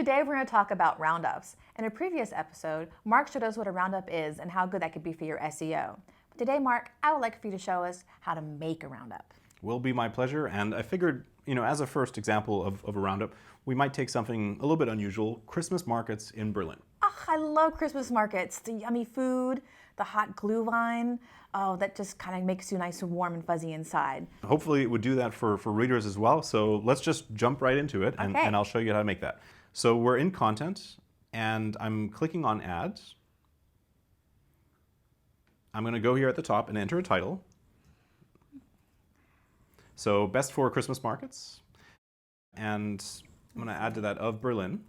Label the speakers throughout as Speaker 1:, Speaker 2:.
Speaker 1: Today we're going to talk about roundups. In a previous episode, Mark showed us what a roundup is and how good that could be for your SEO. But today, Mark, I would like for you to show us how to make a roundup.
Speaker 2: Will be my pleasure, and I figured, as a first example of a roundup, we might take something a little bit unusual, Christmas markets in Berlin.
Speaker 1: Oh, I love Christmas markets. The yummy food, the hot glühwein. Oh, that just kind of makes you nice and warm and fuzzy inside.
Speaker 2: Hopefully it would do that for readers as well, so let's just jump right into it, and I'll show you how to make that. So we're in content, and I'm clicking on ads. I'm going to go here at the top and enter a title. So best for Christmas markets, and I'm going to add to that of Berlin.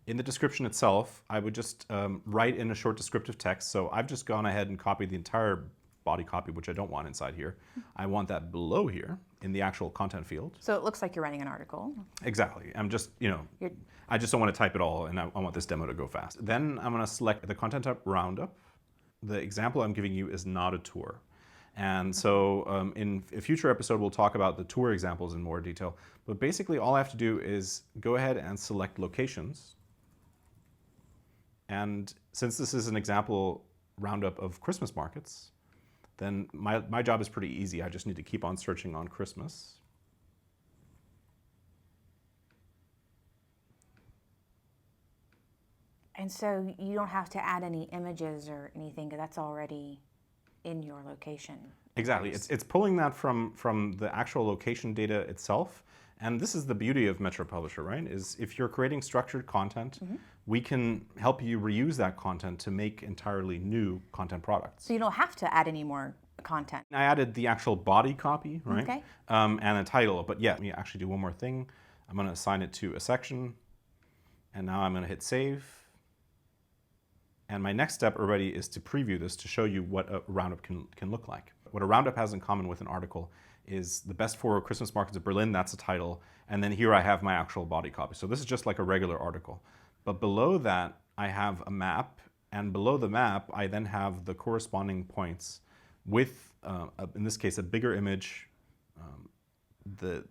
Speaker 2: In the description itself, I would just write in a short descriptive text. So I've just gone ahead and copied the entire body copy, which I don't want inside here. I want that below here in the actual content field.
Speaker 1: So it looks like you're writing an article.
Speaker 2: Exactly. I'm just, I just don't want to type it all, and I want this demo to go fast. Then I'm going to select the content type Roundup. The example I'm giving you is not a tour. And so in a future episode, we'll talk about the tour examples in more detail. But basically, all I have to do is go ahead and select locations. And since this is an example roundup of Christmas markets, then my job is pretty easy. I just need to keep on searching on Christmas.
Speaker 1: And so you don't have to add any images or anything, that's already in your location.
Speaker 2: Exactly. It's pulling that from the actual location data itself. And this is the beauty of Metro Publisher, right? Is if you're creating structured content, we can help you reuse that content to make entirely new content products.
Speaker 1: So you don't have to add any more content.
Speaker 2: I added the actual body copy, right?
Speaker 1: Okay.
Speaker 2: And a title. But yeah, let me actually do one more thing. I'm going to assign it to a section. And now I'm going to hit save. And my next step already is to preview this to show you what a roundup can look like. What a roundup has in common with an article is the best for Christmas markets of Berlin, that's a title, and then here I have my actual body copy. So this is just like a regular article. But below that, I have a map, and below the map, I then have the corresponding points with, in this case, a bigger image, the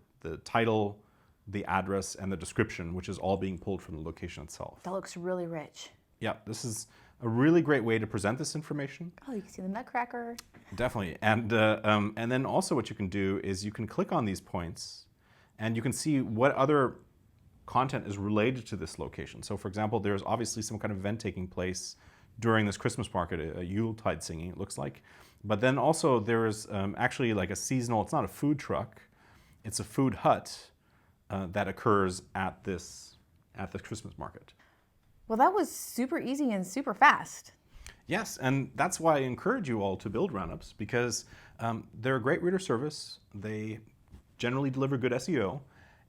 Speaker 2: title, the address, and the description, which is all being pulled from the location itself.
Speaker 1: That looks really rich.
Speaker 2: Yeah, this is a really great way to present this information.
Speaker 1: Oh, you can see the nutcracker.
Speaker 2: Definitely. And then also what you can do is you can click on these points and you can see what other content is related to this location. So for example, there's obviously some kind of event taking place during this Christmas market, a Yuletide singing, it looks like. But then also there's actually like a seasonal, it's not a food truck, it's a food hut that occurs at the Christmas market.
Speaker 1: Well, that was super easy and super fast.
Speaker 2: Yes, and that's why I encourage you all to build roundups, because they're a great reader service. They generally deliver good SEO.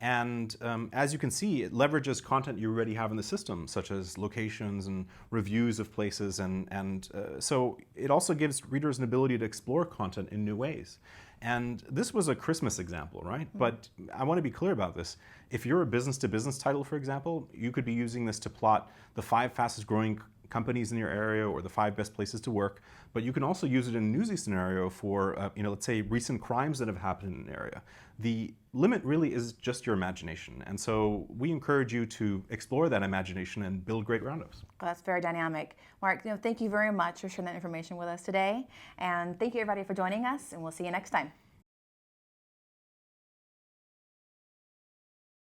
Speaker 2: And as you can see, it leverages content you already have in the system, such as locations and reviews of places. And so it also gives readers an ability to explore content in new ways. And this was a Christmas example, right? But I want to be clear about this. If you're a business-to-business title, for example, you could be using this to plot the 5 fastest growing companies in your area or the 5 best places to work. But you can also use it in a newsy scenario for, let's say, recent crimes that have happened in an area. The limit really is just your imagination. And so we encourage you to explore that imagination and build great roundups.
Speaker 1: Well, that's very dynamic. Mark, thank you very much for sharing that information with us today. And thank you, everybody, for joining us, and we'll see you next time.